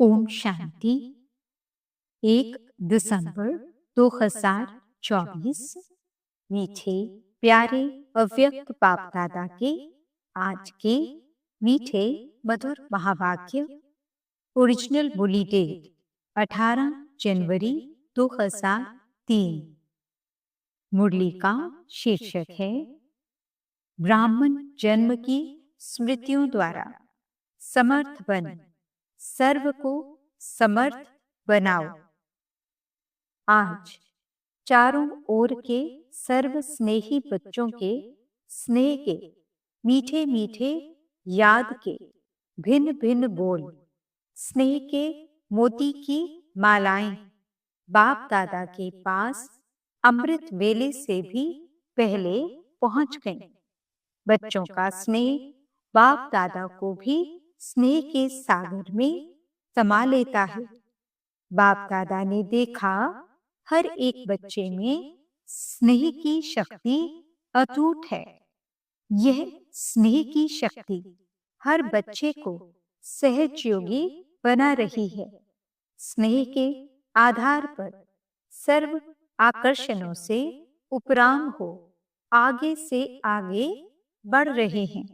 ओम शांति। 1 दिसंबर 2024। मीठे प्यारे अव्यक्त बाप दादा के आज के मीठे मधुर महावाक्य। ओरिजिनल बुली डेट 18 जनवरी 2003। मुरली का शीर्षक है ब्राह्मण जन्म की स्मृतियों द्वारा समर्थ बन सर्व को समर्थ बनाओ। आज चारों ओर के सर्व स्नेही बच्चों के स्नेह के मीठे मीठे याद के भिन्न भिन्न बोल, स्नेह के मोती की मालाएं बाप दादा के पास अमृत वेले से भी पहले पहुंच गईं। बच्चों का स्नेह बाप दादा को भी स्नेह के सागर में समा लेता है। बाप दादा ने देखा हर एक बच्चे में स्नेह की शक्ति अटूट है। यह स्नेह की शक्ति हर बच्चे को सहजयोगी बना रही है। स्नेह के आधार पर सर्व आकर्षणों से उपराम हो आगे से आगे बढ़ रहे हैं।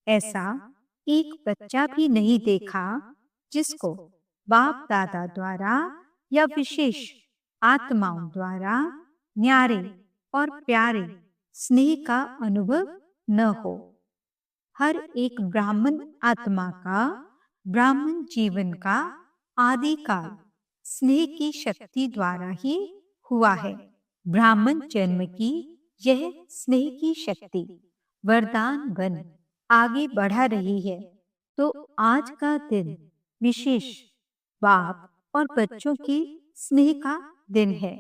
ऐसा एक बच्चा भी नहीं देखा जिसको बाप दादा द्वारा या विशेष आत्माओं द्वारा न्यारे और प्यारे स्नेह का अनुभव न हो। हर एक ब्राह्मण आत्मा का ब्राह्मण जीवन का आदिकाल स्नेह की शक्ति द्वारा ही हुआ है। ब्राह्मण जन्म की यह स्नेह की शक्ति वरदान बन आगे बढ़ा रही है। तो आज का दिन विशेष बाप और बच्चों की स्नेह का दिन है।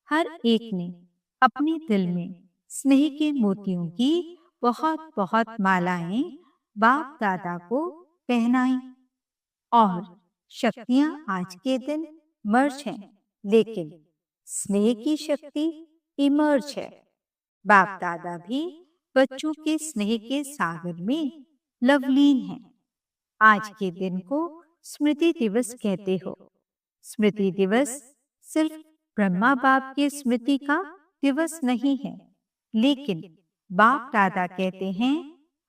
हर एक ने अपने दिल में स्नेह के मोतियों की बहुत बहुत मालाएं बाप दादा को पहनाई। और शक्तियां आज के दिन मर्ज हैं, लेकिन स्नेह की शक्ति इमर्ज है। बाप दादा भी बच्चों के स्नेह के सागर में लवलीन हैं। आज के दिन को स्मृति दिवस कहते हो। स्मृति दिवस सिर्फ ब्रह्मा बाप की स्मृति का दिवस नहीं है, लेकिन बाप दादा कहते हैं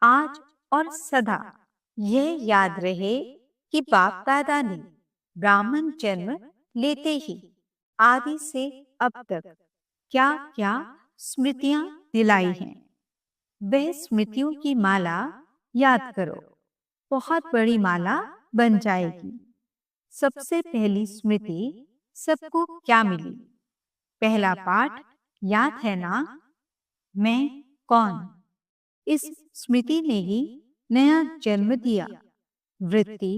आज और सदा यह याद रहे कि बाप दादा ने ब्राह्मण जन्म लेते ही आदि से अब तक क्या क्या स्मृतियां दिलाई हैं। वह स्मृतियों की माला याद करो, बहुत बड़ी माला बन जाएगी। सबसे पहली स्मृति सबको क्या मिली? पहला पाठ याद है ना? मैं कौन? इस स्मृति ने ही नया जन्म दिया। वृत्ति,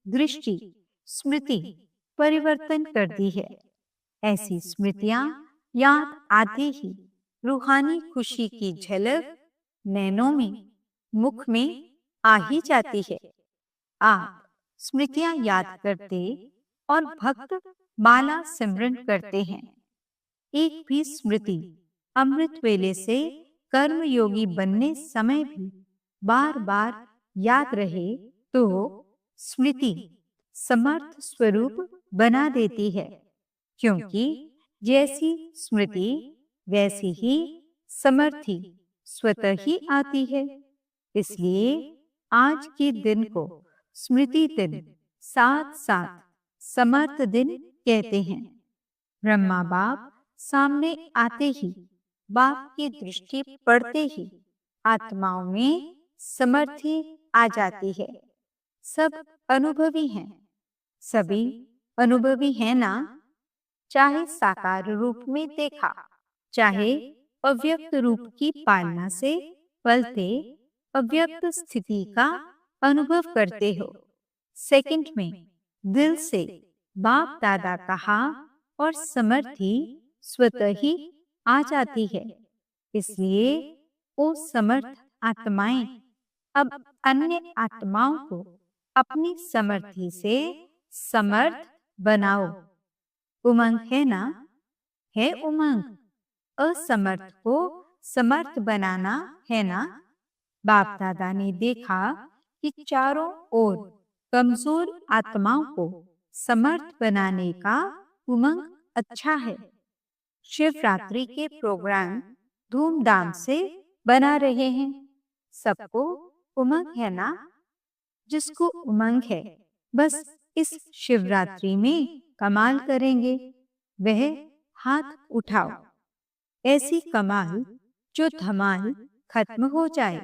दृष्टि, स्मृति परिवर्तन कर दी है। ऐसी स्मृतियां याद आते ही रूहानी खुशी की झलक नैनों में, मुख में आ ही जाती है। आप स्मृतियां याद करते और भक्त माला सिमरन करते हैं। एक भी स्मृति अमृत वेले से कर्मयोगी बनने समय भी बार बार याद रहे तो स्मृति समर्थ स्वरूप बना देती है। क्योंकि जैसी स्मृति वैसी ही समर्थी स्वतः ही आती है। इसलिए आज के दिन को स्मृति दिन साथ साथ समर्थ दिन कहते हैं। ब्रह्मा बाप सामने आते ही, बाप की दृष्टि पड़ते ही आत्माओं में समर्थी आ जाती है। सब अनुभवी हैं, सभी अनुभवी हैं ना? चाहे साकार रूप में देखा, चाहे अव्यक्त रूप की पालना से पलते अव्यक्त स्थिति का अनुभव करते हो। सेकंड में दिल से बाप दादा कहा और समर्थी स्वतः ही आ जाती है। इसलिए वो समर्थ आत्माएं अब अन्य आत्माओं को अपनी समर्थी से समर्थ बनाओ। उमंग है ना? है उमंग। असमर्थ को समर्थ बनाना है ना? बाप दादा ने देखा कि चारों ओर कमजोर आत्माओं को समर्थ बनाने का उमंग अच्छा है। शिवरात्रि के प्रोग्राम धूमधाम से बना रहे हैं। सबको उमंग है ना? जिसको उमंग है बस इस शिवरात्रि में कमाल करेंगे, वह हाथ उठाओ। ऐसी कमाल जो धमाल खत्म हो जाए,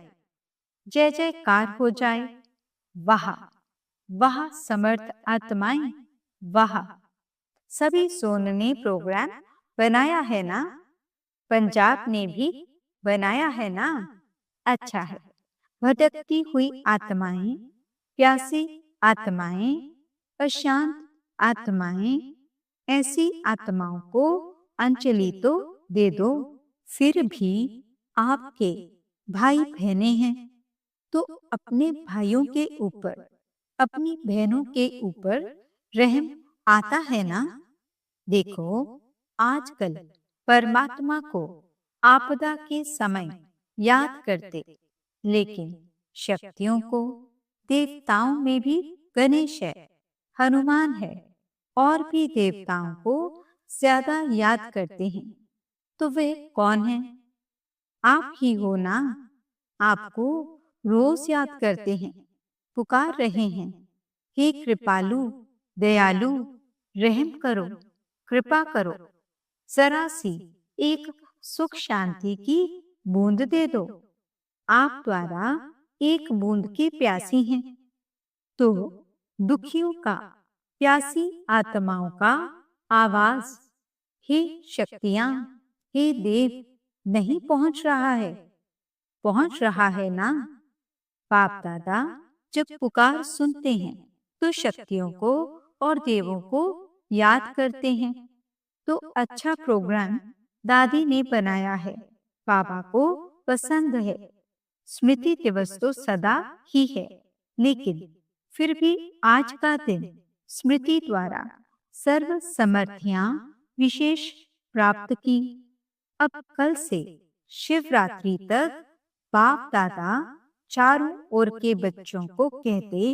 जय जयकार हो जाए। वाह वाह समर्थ आत्माएं, वाह। सभी जोन ने प्रोग्राम बनाया है ना? पंजाब ने भी बनाया है ना? अच्छा है। भटकती हुई आत्माएं, प्यासी आत्माएं, अशांत आत्माएं, ऐसी आत्माओं को अंजलि तो दे दो। फिर भी आपके भाई बहनें हैं, तो अपने भाइयों के ऊपर, अपनी बहनों के ऊपर रहम आता है ना? देखो, आजकल परमात्मा को आपदा के समय याद करते, लेकिन शक्तियों को, देवताओं में भी गणेश है, हनुमान है, और भी देवताओं को ज्यादा याद करते हैं। तो वे कौन है? आप ही हो ना? आपको रोज याद करते हैं, पुकार रहे हैं, हे कृपालु, दयालु, रहम करो, कृपा करो, जरा सी एक सुख शांति की बूंद दे दो। आप द्वारा एक बूंद की प्यासी हैं, तो दुखियों का, प्यासी आत्माओं का आवाज, हे शक्तियां, हे देव, नहीं पहुंच रहा है? पहुंच रहा है ना? बाप दादा जब पुकार सुनते हैं तो शक्तियों को और देवों को याद करते हैं। तो अच्छा प्रोग्राम दादी ने बनाया है, बाबा को पसंद है। स्मृति दिवस तो सदा ही है, लेकिन फिर भी आज का दिन स्मृति द्वारा सर्व समर्थियां विशेष प्राप्त की। अब कल से शिवरात्रि तक बाप दादा चारों ओर के बच्चों को कहते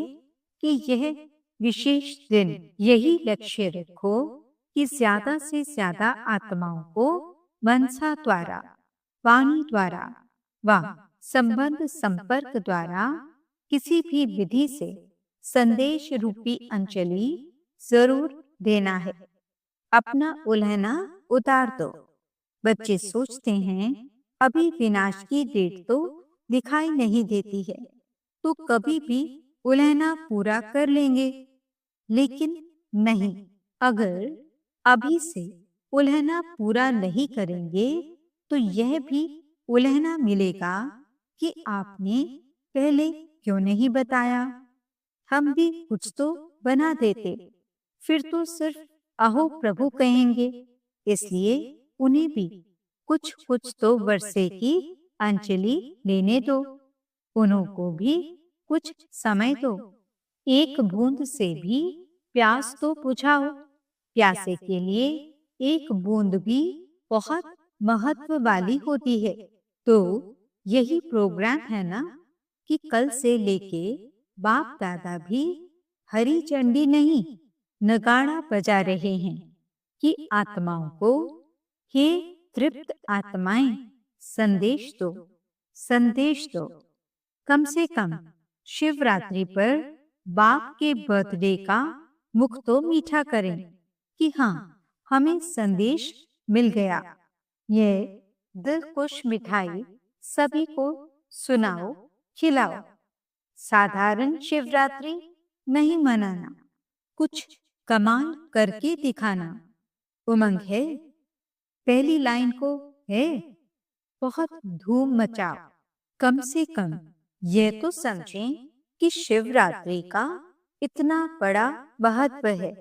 कि यह विशेष दिन यही लक्ष्य रखो कि ज्यादा से ज्यादा आत्माओं को मनसा द्वारा, वाणी द्वारा व संबंध संपर्क द्वारा किसी भी विधि से संदेश रूपी अंजलि जरूर देना है। अपना उल्हना उतार दो। बच्चे सोचते हैं अभी विनाश की डेट तो दिखाई नहीं देती है, तो कभी भी उल्हना पूरा कर लेंगे। लेकिन नहीं, अगर अभी से उल्हना पूरा नहीं करेंगे तो यह भी उल्हना मिलेगा कि आपने पहले क्यों नहीं बताया। हम भी कुछ तो बना देते, फिर तो सिर्फ अहो प्रभु कहेंगे। इसलिए उन्हें भी कुछ कुछ तो वर्षे की अंजलि लेने दो। उनको भी कुछ समय दो। एक बूंद से भी प्यास तो बुझाओ। प्यासे के लिए एक बूंद भी बहुत महत्व वाली होती है। तो यही प्रोग्राम है ना कि कल से लेके बाप दादा भी हरी चंडी नहीं, नगाड़ा बजा रहे हैं कि आत्माओं को, हे तृप्त आत्माएं, संदेश दो, संदेश दो। कम से कम शिवरात्रि पर बाप के बर्थडे का मुख तो मीठा करें कि हाँ, हमें संदेश मिल गया। यह दिलखुश मिठाई सभी को सुनाओ, खिलाओ। साधारण शिवरात्रि नहीं मनाना, कुछ कमाल करके दिखाना। उमंग है? पहली लाइन को है, बहुत धूम मचाओ। कम से कम यह तो समझें कि शिवरात्रि का इतना बड़ा महत्व है।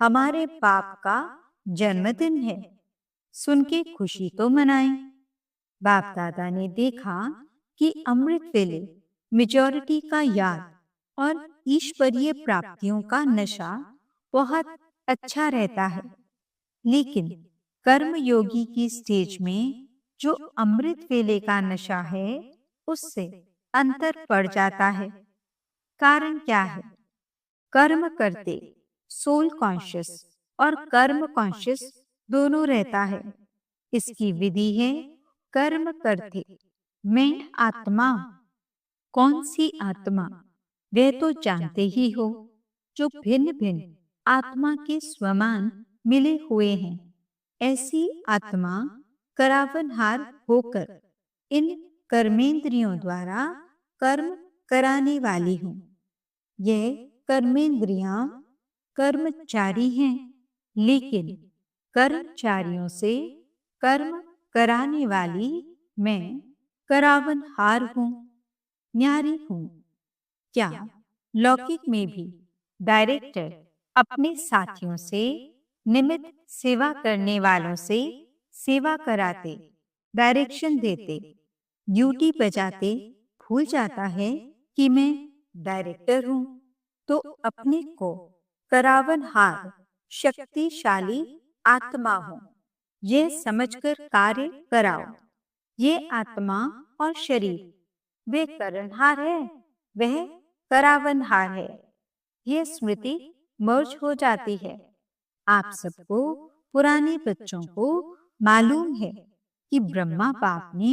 हमारे बाप का जन्मदिन है, सुन के खुशी तो मनाएं। बाप दादा ने देखा कि अमृत वेले मेजॉरिटी का याद और ईश्वरीय प्राप्तियों का नशा बहुत अच्छा रहता है, लेकिन कर्म योगी की स्टेज में जो अमृत वेले का नशा है उससे अंतर पड़ जाता है। कारण क्या है? कर्म करते सोल कॉन्शियस और कर्म कॉन्शियस दोनों रहता है। इसकी विधि है कर्म करते। मैं आत्मा, कौन सी आत्मा, वे तो जानते ही हो, जो भिन्न भिन्न आत्मा के स्वमान मिले हुए हैं। ऐसी आत्मा करावनहार होकर इन कर्मेंद्रियों द्वारा कर्म कराने वाली हूँ। यह कर्मेंद्रियां कर्मचारी हैं, लेकिन कर्मचारियों से कर्म कराने वाली मैं करावनहार हूँ, न्यारी हूँ। क्या लौकिक में भी डायरेक्टर अपने साथियों से, निमित्त सेवा करने वालों से सेवा कराते, डायरेक्शन देते, ड्यूटी बजाते भूल जाता है कि मैं डायरेक्टर हूँ, तो अपने को करावनहार शक्तिशाली आत्मा हूँ, यह समझकर कार्य कराओ। ये आत्मा और शरीर वे करणहार है, वह करावनहार है। यह स्मृति मर्ज हो जाती है। आप सबको, पुराने बच्चों को मालूम है कि ब्रह्मा बाप ने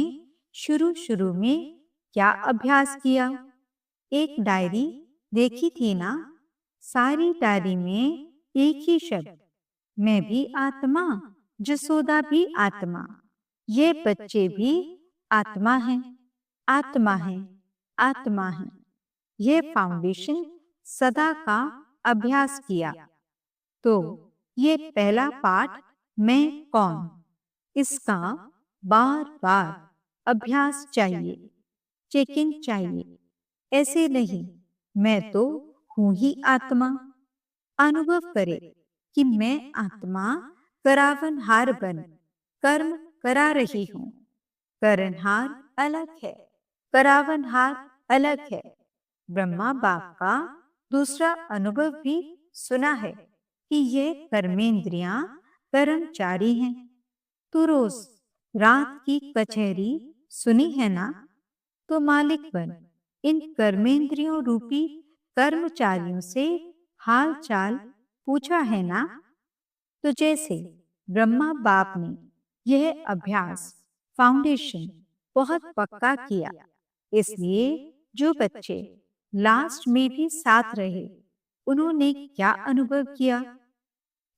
शुरू शुरू में क्या अभ्यास किया। एक डायरी देखी थी ना, सारी डायरी में एक ही शब्द, मैं भी आत्मा, जसोदा भी आत्मा, ये बच्चे भी आत्मा हैं, आत्मा हैं, आत्मा हैं। ये फाउंडेशन सदा का अभ्यास किया। तो ये पहला पाठ, मैं कौन, इसका बार बार अभ्यास चाहिए, चेकिंग चाहिए। ऐसे नहीं मैं तो हूं ही आत्मा। अनुभव करे कि मैं आत्मा करावनहार बन कर्म करा रही हूं। करनहार अलग है, करावनहार अलग है। ब्रह्मा बाप का दूसरा अनुभव भी सुना है कि ये कर्मेंद्रियां कर्मचारी हैं। तो रोज रात की कचहरी सुनी है ना, तो मालिक बन इन कर्मेंद्रियों रूपी कर्मचारियों से हाल चाल पूछा है ना। तो जैसे ब्रह्मा बाप ने यह अभ्यास फाउंडेशन बहुत पक्का किया, इसलिए जो बच्चे लास्ट में भी साथ रहे, उन्होंने क्या अनुभव किया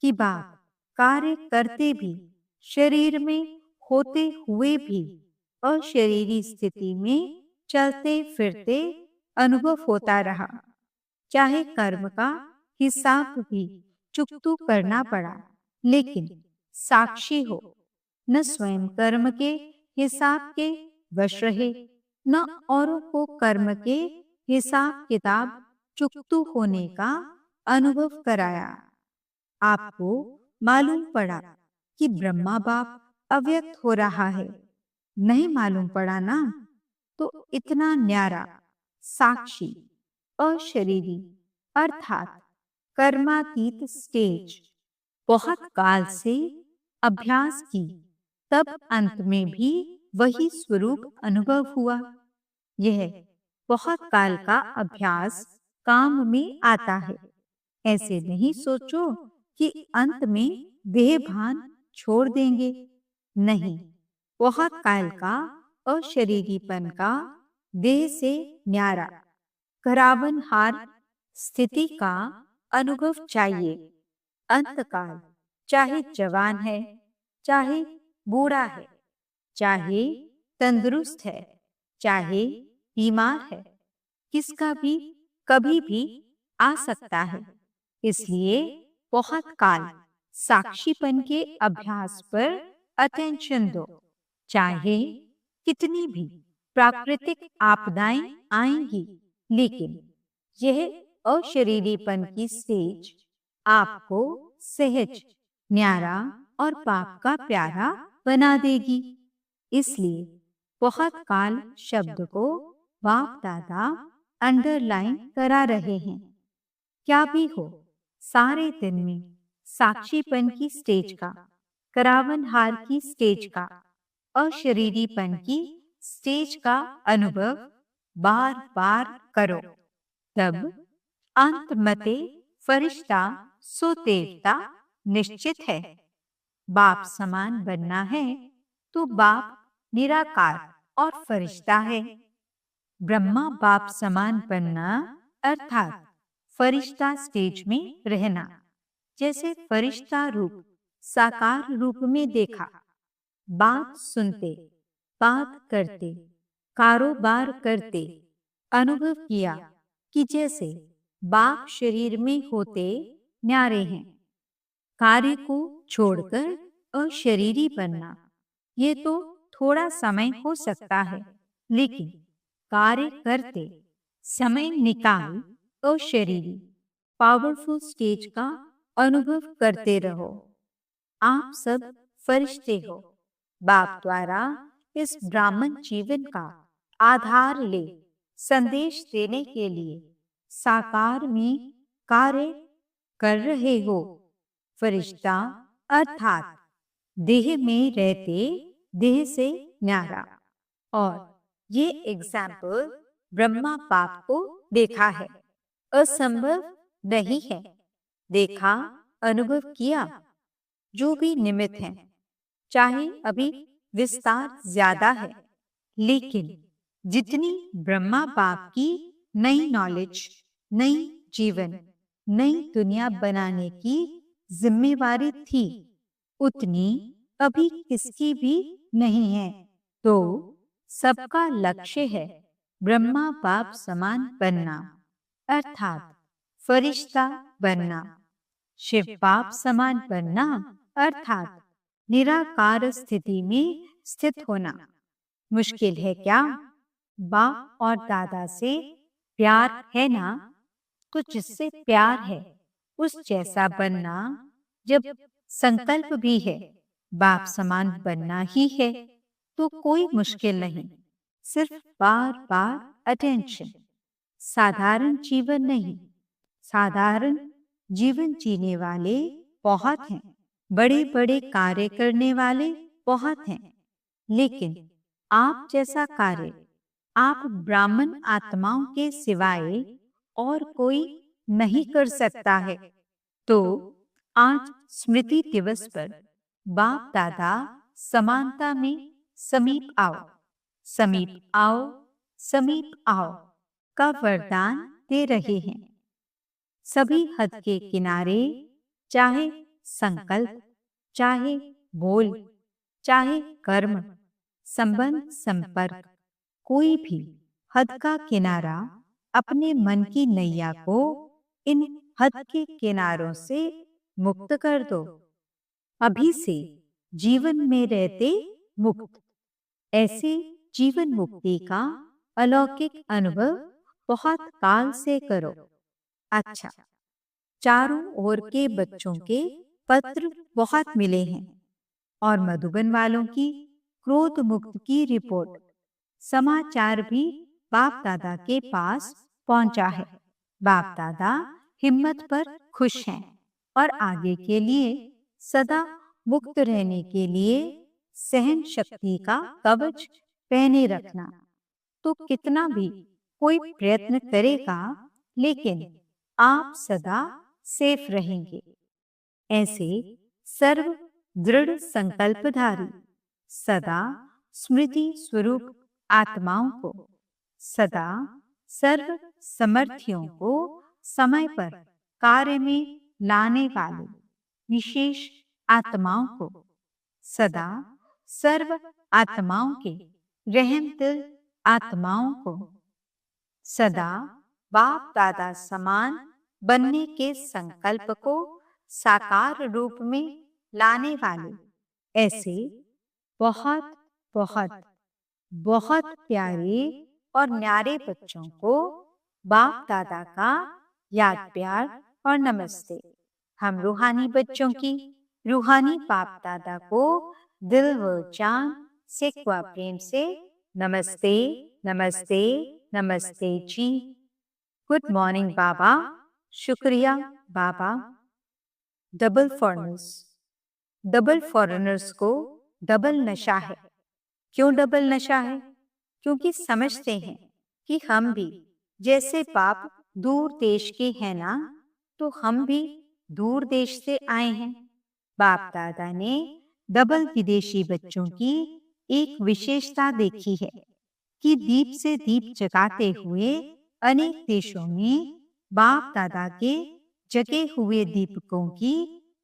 कि बाप कार्य करते भी, शरीर में होते हुए भी, अशरीरी स्थिति में चलते फिरते अनुभव होता रहा। चाहे कर्म का हिसाब भी चुकतू करना पड़ा, लेकिन साक्षी हो, न स्वयं कर्म के हिसाब के वश रहे, न औरों को कर्म के हिसाब किताब चुकतू होने का अनुभव कराया। आपको मालूम पड़ा कि ब्रह्मा बाप अव्यक्त हो रहा है। नहीं मालूम पड़ा ना, तो इतना न्यारा साक्षी अशरीरी अर्थात कर्मातीत स्टेज बहुत काल से अभ्यास की, तब अंत में भी वही स्वरूप अनुभव हुआ। यह बहुत काल का अभ्यास काम में आता है। ऐसे नहीं सोचो कि अंत में देह भान छोड़ देंगे। नहीं, बहुत काल का अशरीरीपन का देह से न्यारा करावनहार स्थिति का अनुभव चाहिए। अंतकाल चाहे जवान है, चाहे बूढ़ा है, चाहे तंदुरुस्त है, चाहे बीमार है, किसका भी कभी भी आ सकता है। इसलिए बहुत काल साक्षीपन के अभ्यास पर अटेंशन दो। चाहे कितनी भी प्राकृतिक आपदाएं आएंगी, लेकिन यह अशरीरीपन की स्टेज आपको सहज, न्यारा और पाप का प्यारा बना देगी। इसलिए बहुत काल शब्द को बाप दादा अंडरलाइन करा रहे हैं। क्या भी हो, सारे दिन में साक्षीपन की स्टेज का, करावनहार की स्टेज का, अशरीरीपन की स्टेज का अनुभव बार बार करो। तब अंत मते फरिश्ता सो देवता निश्चित है। बाप समान बनना है तो बाप निराकार और फरिश्ता है। ब्रह्मा बाप समान बनना अर्थात फरिश्ता स्टेज में रहना। जैसे फरिश्ता रूप साकार रूप में देखा, बात सुनते, बात करते, कारोबार करते अनुभव किया कि जैसे बाप शरीर में होते न्यारे हैं। कार्य को छोड़कर अशरीरी बनना, ये तो थोड़ा समय हो सकता है, लेकिन कार्य करते समय निकाल अशरीरी पावरफुल स्टेज का अनुभव करते रहो। आप सब फरिश्ते हो। बाप द्वारा इस ब्राह्मण जीवन का आधार ले संदेश देने के लिए साकार में कार्य कर रहे हो। फरिश्ता अर्थात देह में रहते देह से न्यारा। और ये एग्जाम्पल ब्रह्मा बाप को देखा है, असंभव नहीं है। देखा, अनुभव किया। जो भी निमित्त हैं, चाहे अभी विस्तार ज्यादा है, लेकिन जितनी ब्रह्मा बाप की नई नॉलेज, नई जीवन, नई दुनिया बनाने की जिम्मेवारी थी, उतनी अभी किसकी भी नहीं है। तो सबका लक्ष्य है ब्रह्मा बाप समान बनना, अर्थात फरिश्ता बनना। शिव बाप समान बनना अर्थात निराकार स्थिति में स्थित होना। मुश्किल है क्या? बाप और दादा से प्यार है ना, तो जिससे प्यार है उस जैसा बनना। जब संकल्प भी है बाप समान बनना ही है, तो कोई मुश्किल नहीं, सिर्फ बार बार अटेंशन। साधारण जीवन नहीं, साधारण जीवन जीने वाले बहुत हैं, बड़े बड़े कार्य करने वाले बहुत हैं, लेकिन आप जैसा कार्य आप ब्राह्मण आत्माओं के सिवाय और कोई नहीं कर सकता है। तो आज स्मृति दिवस पर बाप दादा समानता में समीप आओ, समीप आओ, समीप आओ का वरदान दे रहे हैं। सभी हद के किनारे, चाहे संकल्प, चाहे बोल, चाहे कर्म, संबंध, संपर्क, कोई भी हद का किनारा अपने मन की नैया को इन हद के किनारों से मुक्त कर दो। अभी से जीवन में रहते मुक्त। ऐसे जीवन मुक्ति का अलौकिक अनुभव बहुत काल से करो। अच्छा, चारों ओर के बच्चों के पत्र बहुत मिले हैं और मधुबन वालों की क्रोध मुक्त की रिपोर्ट, समाचार भी बाप दादा के पास पहुंचा है। बाप दादा हिम्मत पर खुश हैं और आगे के लिए सदा मुक्त रहने के लिए सहन शक्ति का कवच पहने रखना। तो कितना भी कोई प्रयत्न करेगा, लेकिन आप सदा सेफ रहेंगे। ऐसे सर्व दृढ़ संकल्पधारी सदा स्मृति स्वरूप आत्माओं को, सदा सर्व समर्थियों को समय पर कार्य में लाने वाले विशेष आत्माओं को, सदा सर्व आत्माओं के रहम दिल आत्माओं को, सदा बाप दादा समान बनने के संकल्प को साकार रूप में लाने वाले ऐसे बहुत बहुत बहुत प्यारे और न्यारे बच्चों को बाप दादा का याद प्यार और नमस्ते। हम रूहानी बच्चों की रूहानी बाप दादा को दिल व जान से ख्वा प्रेम से नमस्ते, नमस्ते, नमस्ते जी। गुड मॉर्निंग बाबा, शुक्रिया बाबा। डबल फॉरेनर्स, डबल फॉरेनर्स को डबल नशा है। क्यों डबल नशा है? क्योंकि समझते हैं कि हम भी जैसे बाप दूर देश के हैं ना, तो हम भी दूर देश से आए हैं। बाप दादा ने डबल विदेशी बच्चों की एक विशेषता देखी है कि दीप से दीप जगाते हुए अनेक देशों में बाप दादा के जगे हुए दीपकों की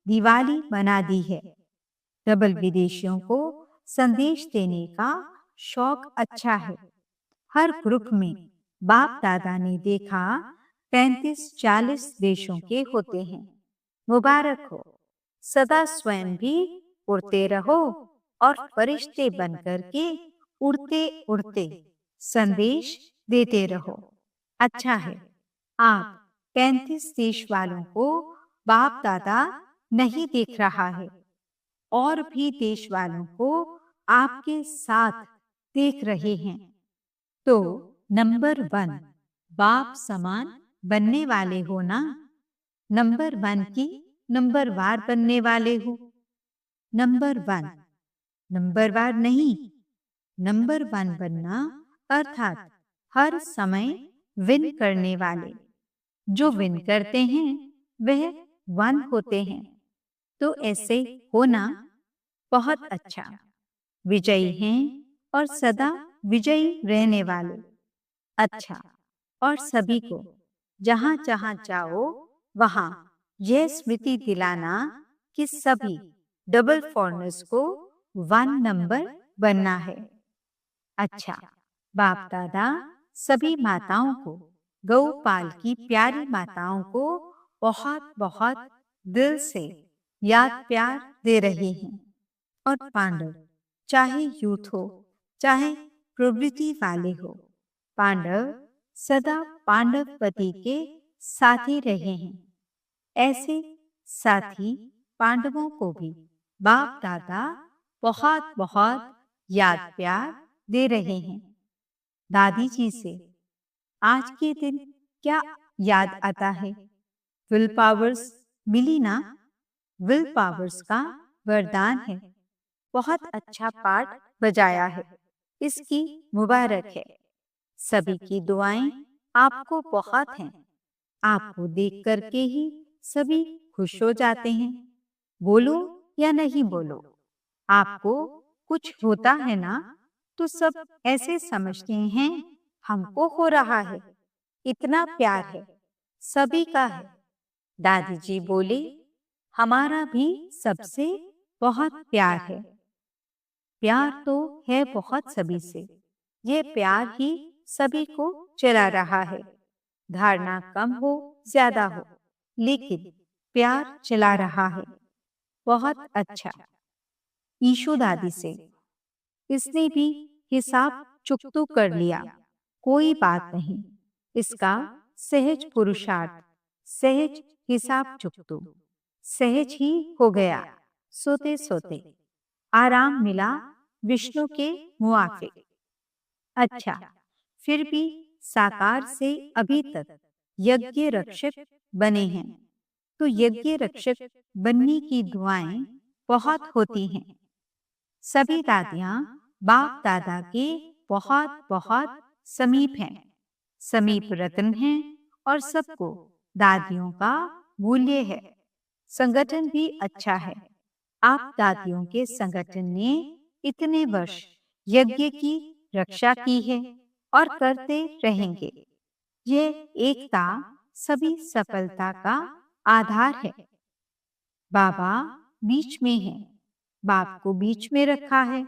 दिवाली मना दी है। डबल विदेशियों को संदेश देने का शौक अच्छा है। हर ग्रुप में बाप दादा ने देखा 35-40 देशों के होते हैं। मुबारक हो। सदा स्वयं भी उड़ते रहो और फरिश्ते बनकर के उड़ते उड़ते संदेश देते रहो। अच्छा है, आप 35 देश वालों को बाप दादा नहीं देख रहा है, और भी देश वालों को आपके साथ देख रहे हैं। तो नंबर 1 बाप समान बनने वाले हो ना? नंबर 1 की नंबर वार बनने वाले हो। नंबर 1 नंबर वार नहीं, नंबर 1 बनना अर्थात हर समय विन करने वाले। जो विन करते हैं वह 1 होते हैं। तो ऐसे होना बहुत अच्छा। विजयी हैं और सदा विजयी रहने वाले। अच्छा, और सभी को जहां जहां जाओ वहां यह स्मृति दिलाना कि सभी डबल फॉरनर्स को 1 नंबर बनना है। अच्छा, बाप दादा सभी माताओं को, गौपाल की प्यारी माताओं को बहुत बहुत दिल से याद प्यार दे रहे हैं। और पांडव, चाहे यूथ हो चाहे प्रवृत्ति वाले हो, पांडव सदा पांडव पति के साथी रहे हैं। ऐसे साथी पांडवों को भी बाप दादा बहुत बहुत याद प्यार दे रहे हैं। दादी जी से आज के दिन क्या याद आता है? विल पावर्स मिली ना? विल पावर्स का वरदान है। बहुत अच्छा पाठ बजाया है, इसकी मुबारक है। सभी की दुआएं आपको बहुत हैं। आपको देख करके ही सभी खुश हो जाते हैं। बोलो या नहीं बोलो, आपको कुछ होता है ना, तो सब ऐसे समझते हैं हमको हो रहा है। इतना प्यार है, सभी का है। दादी जी बोली, हमारा भी सबसे बहुत प्यार है। प्यार तो है बहुत सभी से। ये प्यार ही सभी को चला रहा है। धारणा कम हो ज्यादा हो, लेकिन प्यार चला रहा है। बहुत अच्छा। ईशु दादी से इसने भी हिसाब चुकतू कर लिया, कोई बात नहीं। इसका सहज पुरुषार्थ, सहज हिसाब चुकतू, सहज ही हो गया। सोते सोते आराम मिला विष्णु के मुआफिक। अच्छा, फिर भी साकार से अभी तक यज्ञ रक्षक बने हैं, तो यज्ञ रक्षक बनने की दुआएं बहुत होती हैं। सभी दादियां बाप दादा के बहुत बहुत समीप हैं, समीप रत्न हैं, और सबको दादियों का मूल्य है। संगठन भी अच्छा है। आप दादियों के संगठन ने इतने वर्ष यज्ञ की रक्षा की है और करते रहेंगे। ये एकता सभी सफलता का आधार है। बाबा बीच में है, बाप को बीच में रखा है।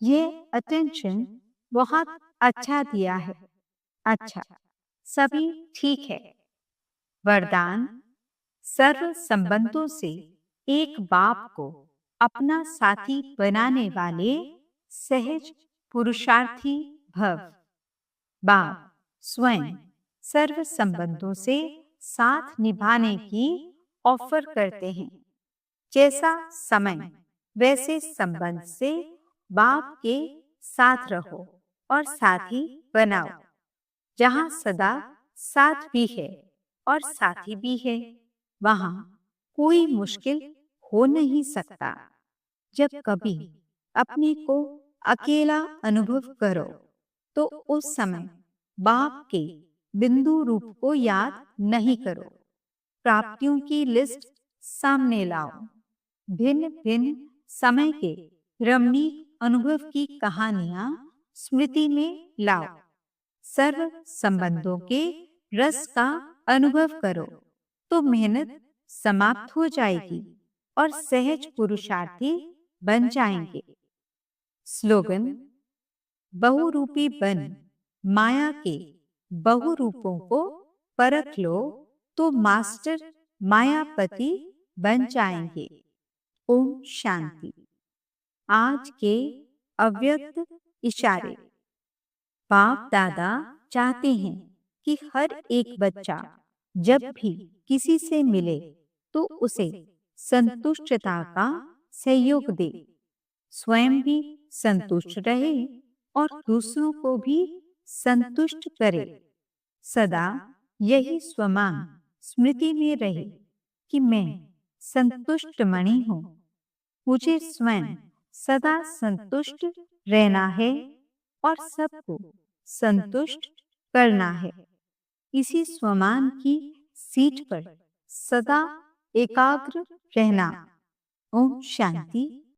ये अटेंशन बहुत अच्छा दिया है। अच्छा, सभी ठीक है। वरदान, सर्व संबंधों से एक बाप को अपना साथी बनाने वाले सहज पुरुषार्थी भव। बाप स्वयं सर्व संबंधों से साथ निभाने की ऑफर करते हैं। जैसा समय वैसे संबंध से बाप के साथ रहो और साथी बनाओ। जहां सदा साथ भी है और साथी भी है, वहां कोई मुश्किल हो नहीं सकता। जब कभी अपने को अकेला अनुभव करो, तो उस समय बाप के बिंदु रूप को याद नहीं करो। प्राप्तियों की लिस्ट सामने लाओ। भिन्न भिन्न समय के रमणीक अनुभव की कहानियां स्मृति में लाओ। सर्व संबंधों के रस का अनुभव करो तो मेहनत समाप्त हो जाएगी और सहज पुरुषार्थी बन जाएंगे। स्लोगन: बहुरूपी बन माया के बहुरूपों को परख लो तो मास्टर मायापति बन जाएंगे। ओम शांति। आज के अव्यक्त इशारे। बाप दादा चाहते हैं कि हर एक बच्चा जब भी किसी से मिले तो उसे संतुष्टता का सहयोग दे, स्वयं भी संतुष्ट रहे और दूसरों को भी संतुष्ट करे। सदा यही स्वमान स्मृति में रहे कि मैं संतुष्ट मणि हूँ। मुझे स्वयं सदा संतुष्ट रहना है और सबको संतुष्ट करना है। इसी स्वमान की सीट पर सदा एकाग्र रहना। ओम शांति।